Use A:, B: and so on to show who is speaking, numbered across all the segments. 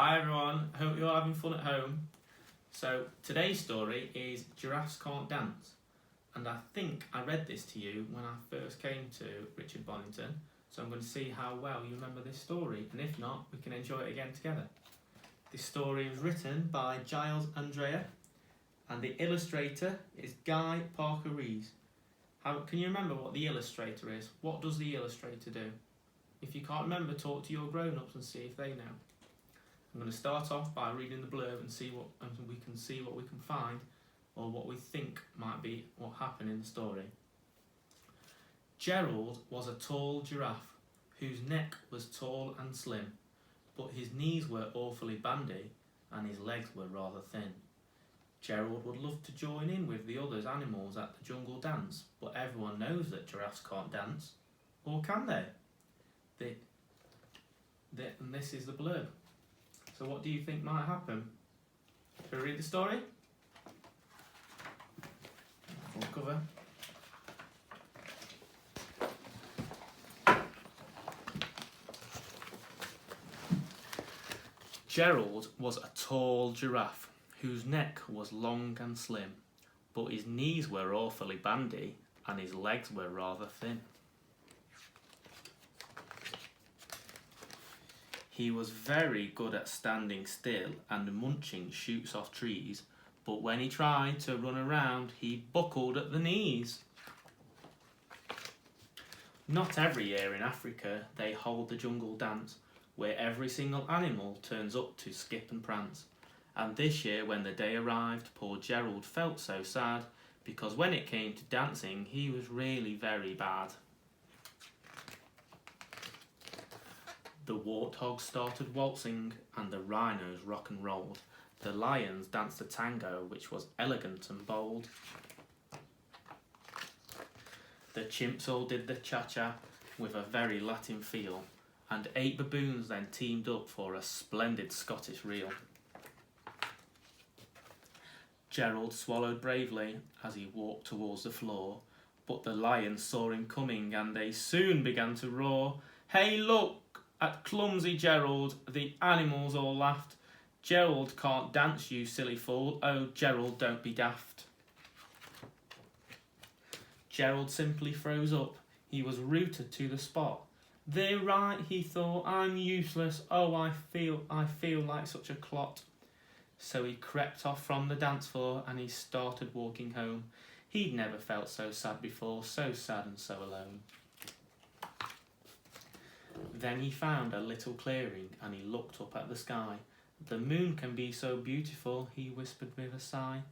A: Hi everyone, hope you're having fun at home. So today's story is Giraffes Can't Dance, and I think I read this to you when I first came to Richard Bonington, so I'm going to see how well you remember this story, and if not, we can enjoy it again together. This story was written by Giles Andreae, and the illustrator is Guy Parker Rees. Can you remember what the illustrator is? What does the illustrator do? If you can't remember, talk to your grown-ups and see if they know. I'm going to start off by reading the blurb and we can see what we can find, or what we think might be what happened in the story. Gerald was a tall giraffe whose neck was tall and slim, but his knees were awfully bandy and his legs were rather thin. Gerald would love to join in with the other animals at the jungle dance, but everyone knows that giraffes can't dance, or can they? And this is the blurb. So what do you think might happen? Shall we read the story? Full cover. Gerald was a tall giraffe whose neck was long and slim, but his knees were awfully bandy and his legs were rather thin. He was very good at standing still and munching shoots off trees, but when he tried to run around, he buckled at the knees. Not every year in Africa they hold the jungle dance, where every single animal turns up to skip and prance. And this year, when the day arrived, poor Gerald felt so sad, because when it came to dancing, he was really very bad. The warthogs started waltzing and the rhinos rock and rolled. The lions danced a tango which was elegant and bold. The chimps all did the cha-cha with a very Latin feel, and 8 baboons then teamed up for a splendid Scottish reel. Gerald swallowed bravely as he walked towards the floor, but the lions saw him coming and they soon began to roar. "Hey look! At clumsy Gerald," the animals all laughed. "Gerald can't dance, you silly fool. Oh, Gerald, don't be daft." Gerald simply froze up. He was rooted to the spot. "They're right," he thought. "I'm useless. Oh, I feel like such a clot." So he crept off from the dance floor and he started walking home. He'd never felt so sad before, so sad and so alone. Then he found a little clearing and he looked up at the sky. "The moon can be so beautiful," he whispered with a sigh.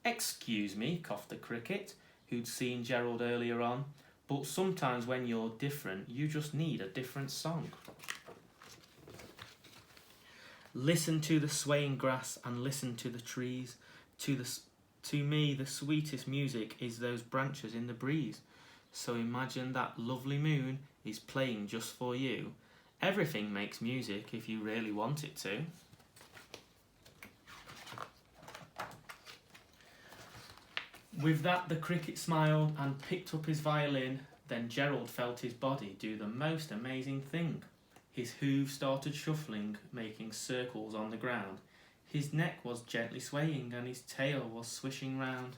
A: "Excuse me," coughed the cricket, who'd seen Gerald earlier on, "but sometimes when you're different, you just need a different song." Listen to the swaying grass and listen to the trees. To me, the sweetest music is those branches in the breeze. So imagine that lovely moon is playing just for you. Everything makes music if you really want it to. With that, the cricket smiled and picked up his violin. Then Gerald felt his body do the most amazing thing. His hooves started shuffling, making circles on the ground. His neck was gently swaying and his tail was swishing round.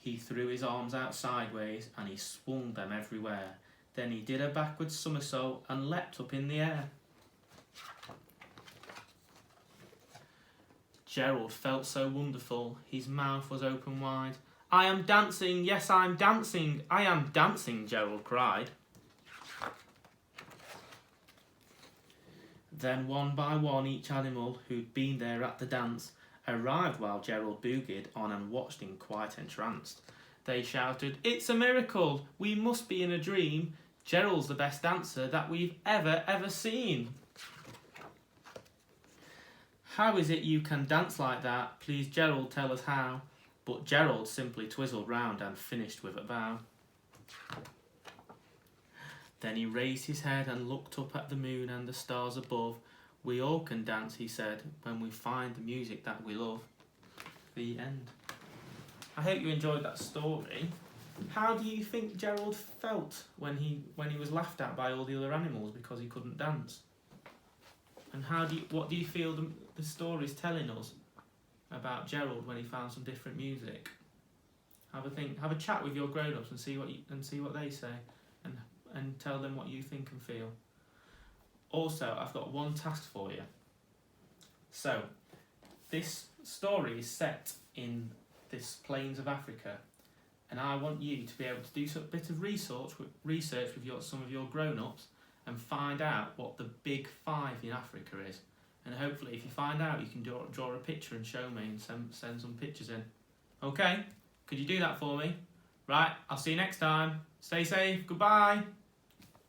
A: He threw his arms out sideways and he swung them everywhere. Then he did a backward somersault and leapt up in the air. Gerald felt so wonderful, his mouth was open wide. "I am dancing, yes, I'm dancing, I am dancing," Gerald cried. Then one by one each animal who'd been there at the dance arrived while Gerald boogied on and watched him quite entranced. They shouted, "It's a miracle! We must be in a dream! Gerald's the best dancer that we've ever seen!" "How is it you can dance like that? Please, Gerald, tell us how." But Gerald simply twizzled round and finished with a bow. Then he raised his head and looked up at the moon and the stars above. "We all can dance," he said, "when we find the music that we love." The end. I hope you enjoyed that story. How do you think Gerald felt when he was laughed at by all the other animals because he couldn't dance? And what do you feel the story's telling us about Gerald when he found some different music? Have a think. Have a chat with your grown-ups and see what they say, and tell them what you think and feel. Also, I've got one task for you. So, this story is set in this plains of Africa, and I want you to be able to do a bit of research with some of your grown-ups and find out what the big five in Africa is. And hopefully, if you find out, you can draw a picture and show me and send some pictures in. Okay? Could you do that for me? Right, I'll see you next time. Stay safe. Goodbye.